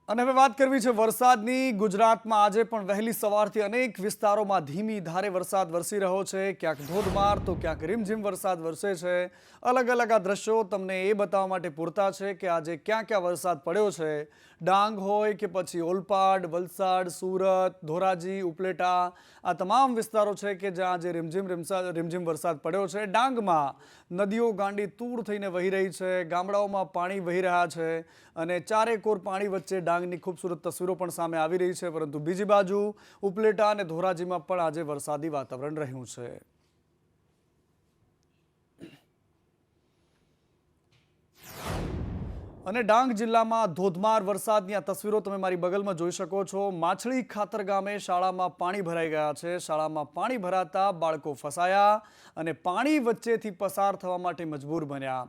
અને હવે વાત કરવી છે વરસાદની। ગુજરાતમાં આજે પણ વહેલી સવારથી અનેક વિસ્તારોમાં ધીમી ધારે વરસાદ વરસી રહ્યો છે। ક્યાંક ધોધમાર તો ક્યાંક રીમઝીમ વરસાદ વરસે છે। અલગ અલગ આ દ્રશ્યો તમને એ બતાવવા માટે પૂરતા છે કે આજે ક્યાં ક્યાં વરસાદ પડ્યો છે। ડાંગ હોય કે પછી ઓલપાડ, વલસાડ, સુરત, ધોરાજી, ઉપલેટા, આ તમામ વિસ્તારો છે કે જ્યાં આજે રીમઝીમ વરસાદ પડ્યો છે। ડાંગમાં નદીઓ ગાંડી તૂર થઈને વહી રહી છે, ગામડાઓમાં પાણી વહી રહ્યા છે અને ચારેકોર પાણી વચ્ચે ડાંગની ખૂબસૂરત તસવીરો પણ સામે આવી રહી છે। પરંતુ બીજી બાજુ ઉપલેટા અને ધોરાજીમાં પણ આજે વરસાદી વાતાવરણ રહ્યું છે। અને ડાંગ જિલ્લામાં ધોધમાર વરસાદની આ તસવીરો તમે મારી બગલમાં જોઈ શકો છો। માછલી ખાતર ગામે શાળામાં પાણી ભરાઈ ગયા છે। શાળામાં પાણી ભરાતા બાળકો ફસાયા અને પાણી વચ્ચેથી પસાર થવા માટે મજબૂર બન્યા।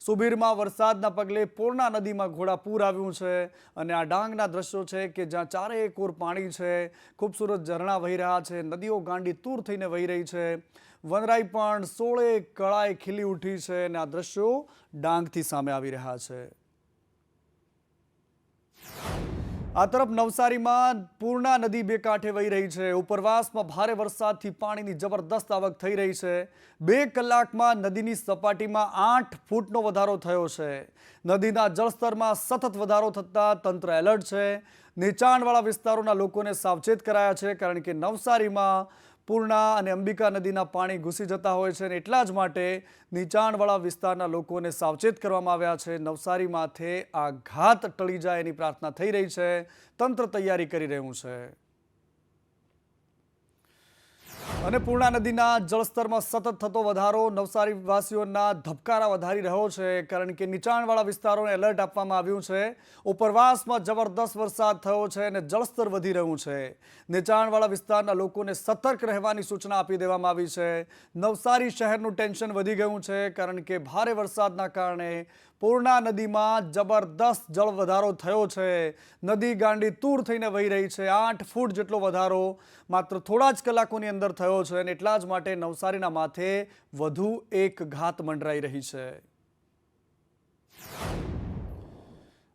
સુબીરમાં વરસાદના પગલે પૂર્ણા નદીમાં ઘોડાપૂર આવ્યું છે અને આ ડાંગના દ્રશ્યો છે કે જ્યાં ચારેકોર પાણી છે, ખૂબસૂરત ઝરણા વહી રહ્યા છે, નદીઓ ગાંડી તૂર થઈને વહી રહી છે, વનરાઈ પણ સોળે કળાએ ખીલી ઉઠી છે અને આ દ્રશ્યો ડાંગથી સામે આવી રહ્યા છે। આ તરફ નવસારીમાં પૂર્ણા નદી બે કાંઠે વહી રહી છે। ઉપરવાસમાં ભારે વરસાદથી પાણીની જબરદસ્ત આવક થઈ રહી છે। 2 કલાકમાં નદીની સપાટીમાં 8 ફૂટનો વધારો થયો છે। નદીના જળસ્તરમાં સતત વધારો થતાં તંત્ર એલર્ટ છે। નીચાણવાળા વિસ્તારોના લોકોને સાવચેત કરાયા છે કારણ કે નવસારીમાં પૂર્ણા અને અંબિકા નદીના પાણી ઘૂસી જતા હોય છે અને એટલા જ માટે નીચાણવાળા વિસ્તારના લોકોને સાવચેત કરવામાં આવ્યા છે। નવસારી માથે આ ઘાત ટળી જાય એની પ્રાર્થના થઈ રહી છે। તંત્ર તૈયારી કરી રહ્યું છે અને પૂર્ણા નદીના જળસ્તરમાં સતત થતો વધારો નવસારીવાસીઓના ધબકારા વધારી રહ્યો છે કારણ કે નીચાણવાળા વિસ્તારોને એલર્ટ આપવામાં આવ્યું છે। ઉપરવાસમાં જબરદસ્ત વરસાદ થયો છે અને જળસ્તર વધી રહ્યું છે। નીચાણવાળા વિસ્તારના લોકોને સતર્ક રહેવાની સૂચના આપી દેવામાં આવી છે। નવસારી શહેરનું ટેન્શન વધી ગયું છે કારણ કે ભારે વરસાદના કારણે પૂર્ણા નદીમાં જબરદસ્ત જળ વધારો થયો છે। નદી ગાંડી તૂર થઈને વહી રહી છે। 8 ફૂટ જેટલો વધારો માત્ર થોડા જ કલાકોની અંદર થયો છે અને એટલા જ માટે નવસારીના માથે વધુ એક ઘાત મંડરાઈ રહી છે।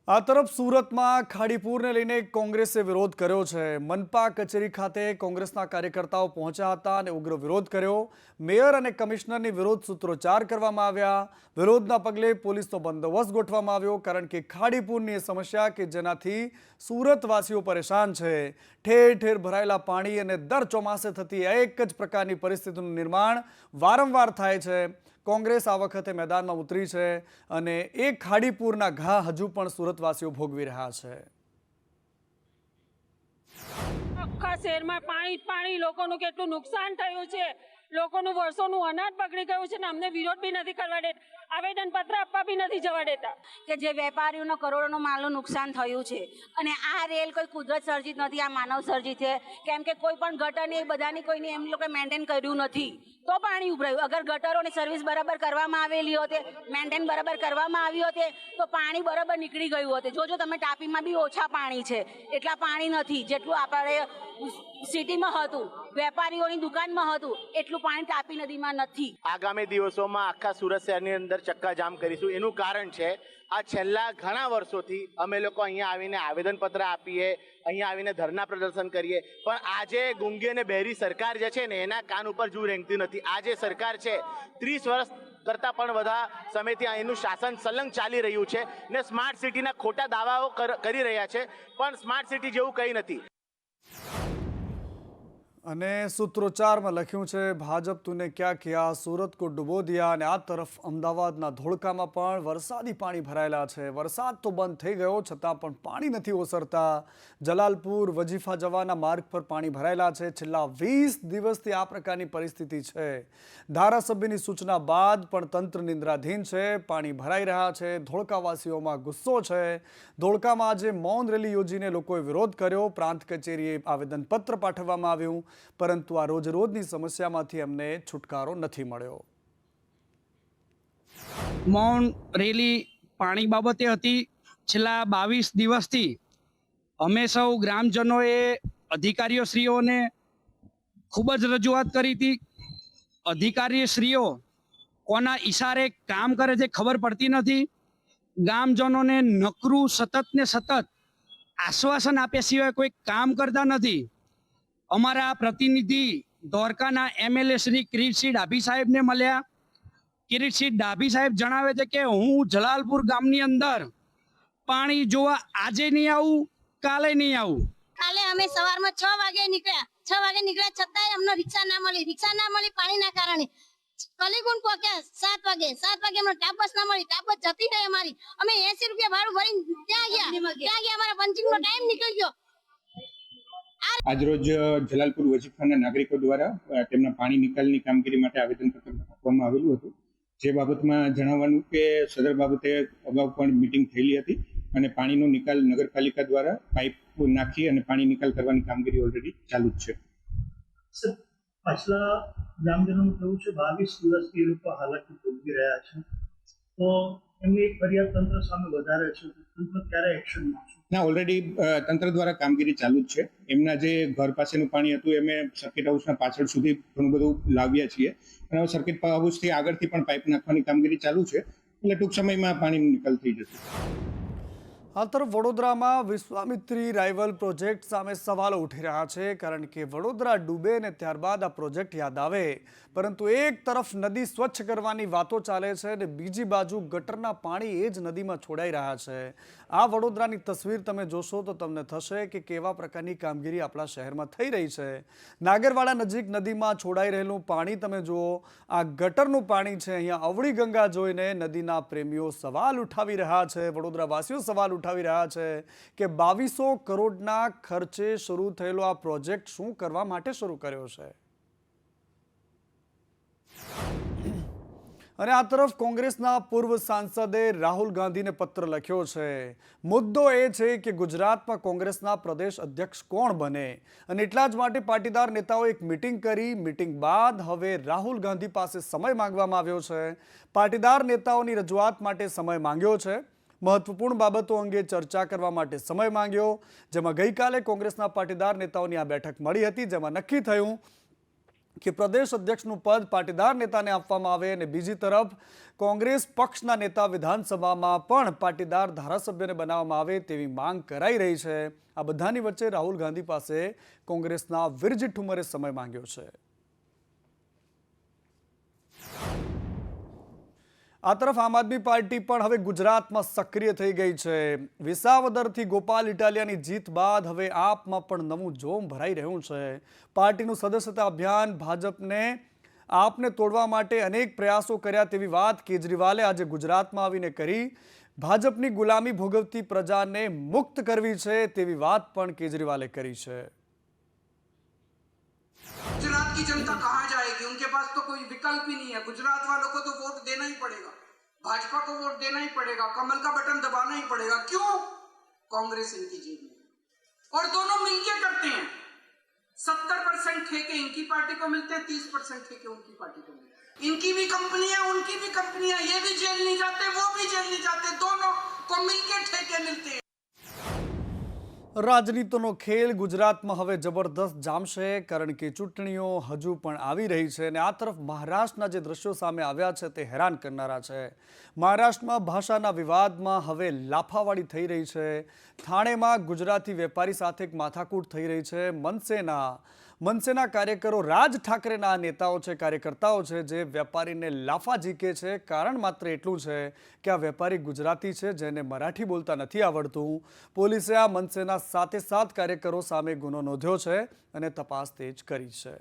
આ તરફ સુરતમાં ખાડીપુરને લઈને કોંગ્રેસે વિરોધ કર્યો છે। મનપા કચેરી ખાતે કોંગ્રેસના કાર્યકર્તાઓ પહોંચ્યા હતા અને ઉગ્ર વિરોધ કર્યો। મેયર અને કમિશનરની વિરોધ સૂત્રોચ્ચાર કરવામાં આવ્યા। વિરોધના પગલે પોલીસનો બંદોબસ્ત ગોઠવવામાં આવ્યો કારણ કે ખાડીપુરની એ સમસ્યા કે જેનાથી સુરતવાસીઓ પરેશાન છે। ઠેર ઠેર ભરાયેલા પાણી અને દર ચોમાસે થતી એક જ પ્રકારની પરિસ્થિતિનું નિર્માણ વારંવાર થાય છે। કોંગ્રેસ આ વખતે મેદાનમાં ઉતરી છે અને એક ખાડીપુરના ઘા હજુ પણ સુરતવાસીઓ ભોગવી રહ્યા છે। આખા શહેરમાં પાણી લોકોનું કેટલું નુકસાન થયું છે। લોકોનું વર્ષોનું અનાજ બગડી ગયું છે ને અમને વિરોધ બી નથી કરવા દેતા, આવેદન પત્ર આપવા બી નથી જવા દેતા। કે જે વેપારીઓનો કરોડોનો માલનું નુકસાન થયું છે અને આ રેલ કોઈ કુદરત સર્જિત નથી, આ માનવ સર્જિત છે કેમ કે કોઈ પણ ગટરની બધાની કોઈની એમ લોકો મેન્ટેન કર્યું નથી તો પાણી ઉભરાયું। અગર ગટરોની સર્વિસ બરાબર કરવામાં આવેલી હોતે, મેન્ટેન બરાબર કરવામાં આવી હોતે તો પાણી બરાબર નીકળી ગયું હોતે। જોજો તમે તાપીમાં બી ઓછા પાણી છે, એટલા પાણી નથી જેટલું આપણે સિટીમાં હતું, વેપારીઓની દુકાનમાં હતું એટલું પાણી તાપી નદીમાં નથી। આગામી દિવસોમાં આખા સુરત શહેરની અંદર ચક્કાજામ કરીશું। એનું કારણ છે આ છેલ્લા ઘણા વર્ષોથી અમે લોકો અહીંયા આવીને આવેદનપત્ર આપીએ, અહીંયા આવીને ધરના પ્રદર્શન કરીએ, પણ આજે ગુંગી અને બહેરી સરકાર જે છે ને એના કાન ઉપર જૂ રેંગતી નથી। આ જે સરકાર છે 30 વર્ષ કરતાં પણ વધારે સમયથી એનું શાસન સલંગ ચાલી રહ્યું છે ને સ્માર્ટ સિટીના ખોટા દાવાઓ કરી રહ્યા છે પણ સ્માર્ટ સિટી જેવું કંઈ નથી। અને સૂત્રોચ્ચારમાં લખ્યું છે ભાજપ તુને ક્યાં કિયા, સુરત કો ડૂબો દિયા। અને આ તરફ અમદાવાદના ધોળકામાં પણ વરસાદી પાણી ભરાયેલા છે। વરસાદ તો બંધ થઈ ગયો છતાં પણ પાણી નથી ઓસરતા। જલાલપુર વજીફા જવાના માર્ગ પર પાણી ભરાયેલા છે। છેલ્લા 20 દિવસથી આ પ્રકારની પરિસ્થિતિ છે। ધારાસભ્યની સૂચના બાદ પણ તંત્ર નિંદ્રાધીન છે। પાણી ભરાઈ રહ્યા છે। ધોળકાવાસીઓમાં ગુસ્સો છે। ધોળકામાં આજે મૌન રેલી યોજીને લોકોએ વિરોધ કર્યો। પ્રાંત કચેરીએ આવેદનપત્ર પાઠવવામાં આવ્યું પરંતુ આ રોજરોજની સમસ્યામાંથી અમને છુટકારો નથી મળ્યો। મૌન રેલી પાણી બાબતે હતી। છેલ્લા 22 દિવસથી અમે સૌ ગ્રામજનોએ અધિકારીઓશ્રીઓને ખૂબ જ રજૂઆત કરી હતી। અધિકારીશ્રીઓ કોના ઈશારે કામ કરે છે ખબર પડતી નથી। ગામજનોને નકરું સતત ને સતત આશ્વાસન આપ્યા સિવાય કોઈ કામ કરતા નથી. અમારા પ્રતિનિધિ દ્વારકાના MLA શ્રી કિરીટસિંહ ડાભી સાહેબને મળ્યા. કિરીટસિંહ ડાભી સાહેબ જણાવે છે કે હું જલાલપુર ગામની અંદર પાણી જોવા આજે નહીં આવું, કાલે નહીં આવું. કાલે અમે સવારમાં 6 વાગે નીકળ્યા છતાંય અમને રિક્ષા ના મળી પાણીના કારણે. કલીગુંડ પહોંચ્યા 7 વાગે અમને ટાપસ ના મળી, ટાપસ જતી રહી અમારી. અમે 80 રૂપિયા ભાડું ભરીને ત્યાં ગયા અમારા પંચિંગનો ટાઈમ નીકળી ગયો. આજરોજ જલાલપુર વજીફાના નાગરિકો દ્વારા તેમના પાણી નિકાલની કામગીરી માટે આવેદનપત્ર આપવામાં આવેલું હતું. જે બાબતમાં જણાવવાનું કે સદર બાબતે અગાઉ પણ મિટિંગ થયેલી હતી અને પાણીનો નિકાલ નગરપાલિકા દ્વારા પાઇપ નાખી અને પાણી નિકાલ કરવાની કામગીરી ઓલરેડી ચાલુ જ છે. સર, પાછલા ગ્રામજનોનું કહેવું છે 22 દિવસથી એ લોકો હાલાકી ભોગવી રહ્યા છે, તો એમની એક ફરિયાદ તંત્ર સામે વધારે છે. તંત્ર ક્યારે એક્શન લેશે? ના, ઓલરેડી તંત્ર દ્વારા કામગીરી ચાલુ જ છે. એમના જે ઘર પાસેનું પાણી હતું અમે સર્કિટ હાઉસના પાછળ સુધી ઘણું બધું લાવ્યા છીએ અને હવે સર્કિટ હાઉસથી આગળથી પણ પાઇપ નાખવાની કામગીરી ચાલુ છે, એટલે ટૂંક સમયમાં પાણીનો નિકાલ થઈ જશે. આ તરફ વડોદરામાં વિશ્વામિત્રી રાઇવલ પ્રોજેક્ટ સામે સવાલો ઉઠી રહ્યા છે, કારણ કે વડોદરા ડૂબે ને ત્યારબાદ આ પ્રોજેક્ટ યાદ આવે, પરંતુ એક તરફ નદી સ્વચ્છ કરવાની વાતો ચાલે છે અને બીજી બાજુ ગટરના પાણી એ જ નદીમાં છોડાઈ રહ્યા છે. આ વડોદરાની તસવીર તમે જોશો તો તમને થશે કે કેવા પ્રકારની કામગીરી આપણા શહેરમાં થઈ રહી છે. નાગરવાડા નજીક નદીમાં છોડાઈ રહેલું પાણી તમે જુઓ, આ ગટરનું પાણી છે. અહીંયા અવળી ગંગા જોઈને નદીના પ્રેમીઓ સવાલ ઉઠાવી રહ્યા છે, વડોદરાવાસીઓ સવાલ ઉઠાવી રહ્યા છે કે 2200 કરોડના ખર્ચે શરૂ થયેલો આ પ્રોજેક્ટ શું કરવા માટે શરૂ કર્યો છે. અને આ તરફ કોંગ્રેસના પૂર્વ સાંસદે રાહુલ ગાંધીને પત્ર લખ્યો છે. મુદ્દો એ છે કે ગુજરાતમાં કોંગ્રેસના પ્રદેશ અધ્યક્ષ કોણ બને, અને એટલા જ માટે પાટીદાર નેતાઓએ એક મિટિંગ કરી. મિટિંગ બાદ હવે રાહુલ ગાંધી પાસે સમય માંગવામાં આવ્યો છે. પાટીદાર નેતાઓની રજૂઆત માટે સમય માંગ્યો છે. મહત્વપૂર્ણ બાબતો અંગે ચર્ચા કરવા માટે સમય માંગ્યો, જેમાં ગઈકાલે કોંગ્રેસના પાટીદાર નેતાઓની આ બેઠક મળી હતી, જેમાં નક્કી થયું કે પ્રદેશ અધ્યક્ષનું પદ પાટીદાર નેતાને આપવામાં આવે અને બીજી તરફ કોંગ્રેસ પક્ષના નેતા વિધાનસભામાં પણ પાટીદાર ધારાસભ્યને બનાવવામાં આવે તેવી માંગ કરાઈ રહી છે. આ બધાની વચ્ચે રાહુલ ગાંધી પાસે કોંગ્રેસના વિરજી ઠુમરે સમય માંગ્યો છે. આ તરફ આમ આદમી પાર્ટી પણ હવે ગુજરાતમાં સક્રિય થઈ ગઈ છે. વિસાવદરથી ગોપાલ ઇટાલિયાની જીત બાદ હવે આપમાં પણ નવું જોમ ભરાઈ રહ્યું છે. પાર્ટીનું સદસ્યતા અભિયાન ભાજપને આપને તોડવા માટે અનેક પ્રયાસો કર્યા તેવી વાત કેજરીવાલે આજે ગુજરાતમાં આવીને કરી. ભાજપની ગુલામી ભોગવતી પ્રજાને મુક્ત કરવી છે તેવી વાત પણ કેજરીવાલે કરી છે. गुजरात की जनता कहाँ जाएगी? उनके पास तो कोई विकल्प ही नहीं है. गुजरात वालों को तो वोट देना ही पड़ेगा, भाजपा को वोट देना ही पड़ेगा, कमल का बटन दबाना ही पड़ेगा. क्यों? कांग्रेस इनकी जेब में और दोनों मिलके करते हैं. 70% ठेके इनकी पार्टी को मिलते हैं, 30% ठेके उनकी पार्टी को मिलते हैं. इनकी भी कंपनी है, उनकी भी कंपनी है. ये भी जेल नहीं जाते, वो भी जेल नहीं जाते, दोनों को मिलके ठेके मिलते हैं. રાજનીતિનો ખેલ ગુજરાતમાં હવે જબરદસ્ત જામશે, કારણ કે ચૂંટણીઓ હજુ પણ આવી રહી છે. અને આ તરફ મહારાષ્ટ્રના જે દ્રશ્યો સામે આવ્યા છે તે હેરાન કરનારા છે. મહારાષ્ટ્રમાં ભાષાના વિવાદમાં હવે લાફાવાળી થઈ રહી છે. થાણેમાં ગુજરાતી વેપારી સાથે એક માથાકૂટ થઈ રહી છે. મનસેના કાર્યકરો રાજ ઠાકરેના નેતાઓ છે, કાર્યકર્તાઓ છે, જે વેપારીને લાફા ઝીકે છે. કારણ માત્ર એટલું છે કે આ વેપારી ગુજરાતી છે, જેને મરાઠી બોલતા નથી આવડતું. પોલીસે આ મનસેના 7 કાર્યકરો સામે ગુનો નોંધ્યો છે અને તપાસ તેજ કરી છે.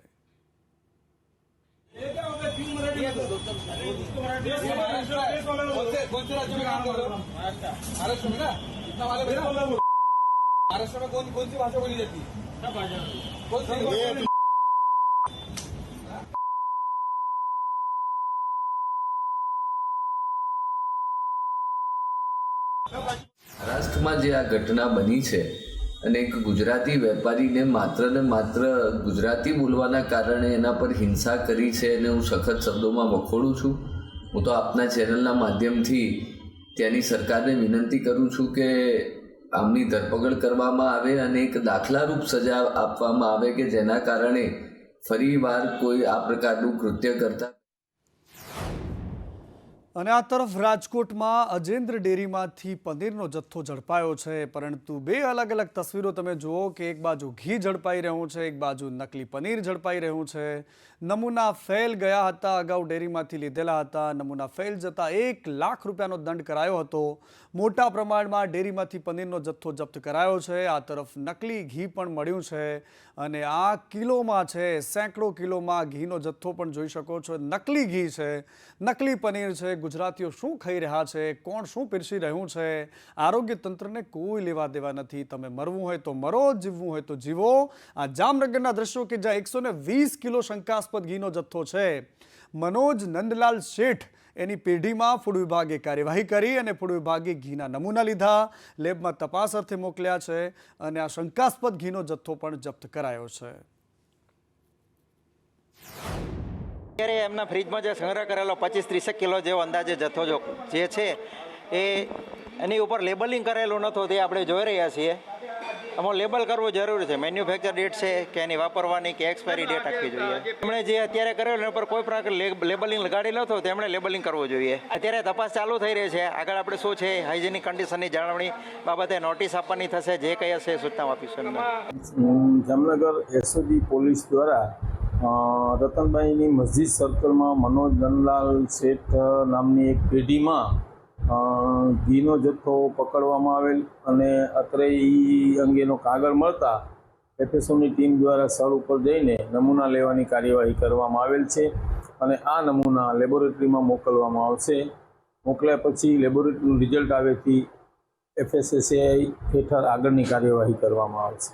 महाराष्ट्र में कौन सी भाषा बोली जाती है? મહારાષ્ટ્રમાં જે આ ઘટના બની છે અને એક ગુજરાતી વેપારીને માત્ર ગુજરાતી બોલવાના કારણે એના પર હિંસા કરી છે અને હું સખત શબ્દોમાં વખોડું છું. હું તો આપના ચેનલના માધ્યમથી ત્યાંની સરકારને વિનંતી કરું છું કે આમની ધરપકડ કરવામાં આવે અને એક દાખલારૂપ સજા આપવામાં આવે કે જેના કારણે ફરી વાર કોઈ આ પ્રકારનું કૃત્ય કરતા. અને આ તરફ રાજકોટમાં અજેન્દ્ર ડેરીમાંથી પનીરનો જથ્થો ઝડપાયો છે, પરંતુ બે અલગ અલગ તસવીરો તમે જુઓ કે એક બાજુ ઘી ઝડપાઈ રહ્યું છે, એક બાજુ નકલી પનીર ઝડપાઈ રહ્યું છે. નમૂના ફેલ ગયા હતા, અગાઉ ડેરીમાંથી લીધેલા હતા. નમૂના ફેલ જતાં 1 લાખ રૂપિયાનો દંડ કરાયો હતો. મોટા પ્રમાણમાં ડેરીમાંથી પનીરનો જથ્થો જપ્ત કરાયો છે. આ તરફ નકલી ઘી પણ મળ્યું છે અને આ કિલોમાં છે, સેંકડો કિલોમાં ઘીનો જથ્થો પણ જોઈ શકો છો. નકલી ઘી છે, નકલી પનીર છે. ગુજરાતીઓ શું ખાઈ રહ્યા છે, કોણ શું પીરસી રહ્યું છે, આરોગ્ય તંત્રને કોઈ લેવા દેવા નથી. તમે મરવું હોય તો મરો, જીવવું હોય તો જીવો. આ જામનગરના દ્રશ્યો કે જ્યાં 120 કિલો શંકાસ્પદ ઘીનો જથ્થો છે. મનોજ નંદલાલ શેઠ એની પેઢીમાં ફૂડ વિભાગે કાર્યવાહી કરી અને ફૂડ વિભાગે ઘીના નમૂના લીધા, લેબમાં તપાસ અર્થે મોકલ્યા છે અને આ શંકાસ્પદ ઘીનો જથ્થો પણ જપ્ત કરાયો છે. અત્યારે એમના ફ્રીજમાં જે સંગ્રહ કરેલો 25-30 કિલો જેવો અંદાજે જથ્થો જે છે એ એની ઉપર લેબલિંગ કરેલું નહોતું, તે આપણે જોઈ રહ્યા છીએ. આમાં લેબલ કરવું જરૂરી છે. મેન્યુફેક્ચર ડેટ છે કે એની વાપરવાની કે એક્સપાયરી ડેટ આપવી જોઈએ. એમણે જે અત્યારે કરેલું એના પર કોઈ પ્રકાર લેબલિંગ લગાડી નહોતું, તેમણે લેબલિંગ કરવું જોઈએ. અત્યારે તપાસ ચાલુ થઈ રહી છે. આગળ આપણે શું છે હાઇજેનિક કન્ડિશનની જાળવણી બાબતે નોટિસ આપવાની થશે, જે કંઈ હશે સૂચના આપીશું. જામનગર એસઓજી પોલીસ દ્વારા રતનભાઈની મસ્જિદ સર્કલમાં મનોજ નંદલાલ શેઠ નામની એક પેઢીમાં ઘીનો જથ્થો પકડવામાં આવેલ અને અત્રે એ અંગેનો કાગળ મળતા એફએસઓની ટીમ દ્વારા સ્થળ ઉપર જઈને નમૂના લેવાની કાર્યવાહી કરવામાં આવેલ છે અને આ નમૂના લેબોરેટરીમાં મોકલવામાં આવશે. મોકલ્યા પછી લેબોરેટરીનું રિઝલ્ટ આવેથી એફએસએસએઆઈ હેઠળ આગળની કાર્યવાહી કરવામાં આવશે.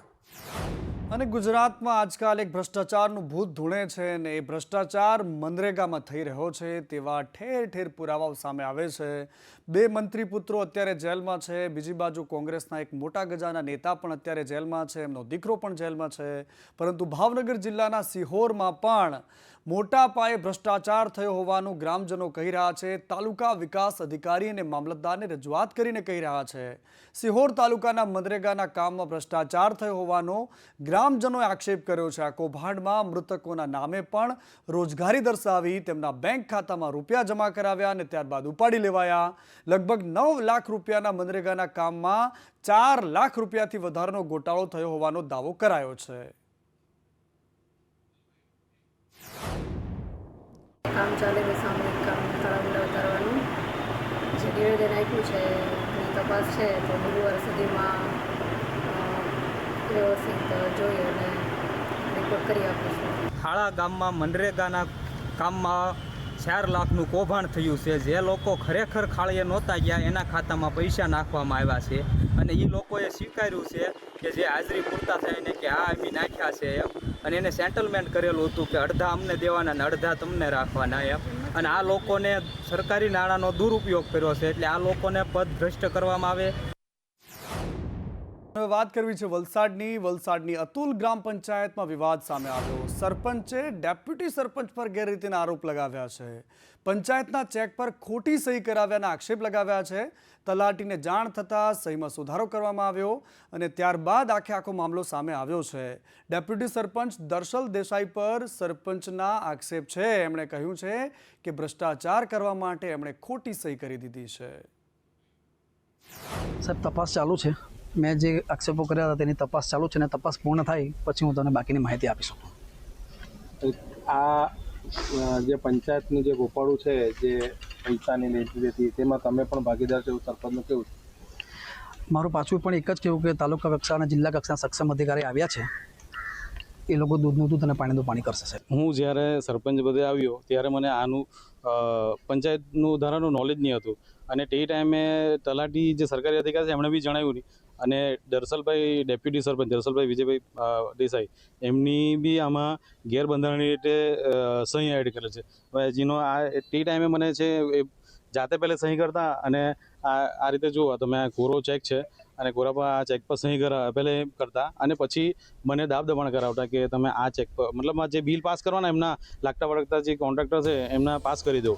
અને ગુજરાતમાં આજકાલ એક ભ્રષ્ટાચારનું ભૂત ધૂણે છે અને એ ભ્રષ્ટાચાર મનરેગામાં થઈ રહ્યો છે તેવા ઠેર ઠેર પુરાવાઓ સામે આવે છે. 2 મંત્રી પુત્રો અત્યારે જેલમાં છે. બીજી બાજુ કોંગ્રેસના એક મોટા ગજાના નેતા પણ અત્યારે જેલમાં છે, એમનો દીકરો પણ જેલમાં છે. પરંતુ ભાવનગર જિલ્લાના સિહોરમાં પણ મોટા પાયે ભ્રષ્ટાચાર થયો હોવાનું ગ્રામજનો કહી રહ્યા છે. તાલુકા વિકાસ અધિકારી અને મામલતદારને રજૂઆત કરીને કહી રહ્યા છે. સિહોર તાલુકાના મનરેગાના કામમાં ભ્રષ્ટાચાર થયો હોવાનો ગ્રામજનોએ આક્ષેપ કર્યો છે. આ કૌભાંડમાં મૃતકોના નામે પણ રોજગારી દર્શાવી તેમના બેંક ખાતામાં રૂપિયા જમા કરાવ્યા અને ત્યારબાદ ઉપાડી લેવાયા. લગભગ 9 લાખ રૂપિયાના મનરેગાના કામમાં 4 લાખ રૂપિયાથી વધારાનો ગોટાળો થયો હોવાનો દાવો કરાયો છે. કામ ચાલે છે, સામૂહિક કામ તળાવડા ઉતારવાનું જે નિવેદન આપ્યું છે એની તપાસ છે તો ગુરુવાર સુધીમાં વ્યવસ્થિત જોઈ અને રિપોર્ટ કરી આપીશું. હાળા ગામમાં મનરેગાના કામમાં 4 લાખનું કૌભાંડ થયું છે. જે લોકો ખરેખર ખાળીએ નહોતા ગયા એના ખાતામાં પૈસા નાખવામાં આવ્યા છે અને એ લોકોએ સ્વીકાર્યું છે કે જે હાજરી પૂરતા થઈને કે આ અમે નાખ્યા છે એમ, અને એને સેટલમેન્ટ કરેલું હતું કે અડધા અમને દેવાના અને અડધા તમને રાખવાના એમ. અને આ લોકોને સરકારી નાણાંનો દુરુપયોગ કર્યો છે, એટલે આ લોકોને પદ ભ્રષ્ટ કરવામાં આવે. વાત કરવી છે વલસાડની અતુલ ગ્રામ પંચાયતમાં વિવાદ સામે આવ્યો. સરપંચે ડેપ્યુટી સરપંચ પર ગેરરીતિના આરોપ લગાવ્યા છે. પંચાયતના ચેક પર ખોટી સહી કરાવ્યાના આક્ષેપ લગાવ્યા છે. તલાટીને જાણ થતાં સહીમાં સુધારો કરવામાં આવ્યો અને ત્યારબાદ આખો મામલો સામે આવ્યો છે. ડેપ્યુટી સરપંચ દર્શલ દેસાઈ પર સરપંચના આક્ષેપ છે. એમણે કહ્યું છે કે ભ્રષ્ટાચાર કરવા માટે એમણે ખોટી સહી કરી દીધી છે. સાહેબ, તપાસ ચાલુ છે. મેં જે આક્ષેપો કર્યા હતા તેની તપાસ ચાલુ છે અને તપાસ પૂર્ણ થાય પછી હું તમને બાકીની માહિતી આપીશું. આ જે પંચાયતનું જે ગોપાળું છે, જે પૈસાની લેતી હતી, તેમાં તમે પણ ભાગીદાર છો, સરપંચનું કેવું? મારું પાછું પણ એક જ કહેવું કે તાલુકા કક્ષા અને જિલ્લા કક્ષાના સક્ષમ અધિકારી આવ્યા છે, એ લોકો દૂધનું દૂધ અને પાણીનું પાણી કરશે. સાહેબ, હું જ્યારે સરપંચ પદે આવ્યો ત્યારે મને આનું પંચાયતનું ધારાનું નોલેજ નહીં હતું અને તે ટાઈમે તલાટી જે સરકારી અધિકારી છે એમણે બી જણાવ્યું નહીં અને દર્શલભાઈ ડેપ્યુટી સરપંચ દર્શલભાઈ વિજયભાઈ દેસાઈ એમની બી આમાં ગેરબંધારણીય રીતે સહી એડ કરેલ છે. હવે જેનો તે ટાઈમે મને છે એ જાતે પહેલે સહી કરતા અને આ રીતે જુઓ તમે આ કોરો ચેક છે અને કોરા પર આ ચેક પર સહી પહેલે કરતા અને પછી મને દાબ દબાણ કરાવતા કે તમે આ ચેક પર મતલબ જે બિલ પાસ કરવાના એમના લાગતા વળગતા જે કોન્ટ્રાક્ટર છે એમના પાસ કરી દો.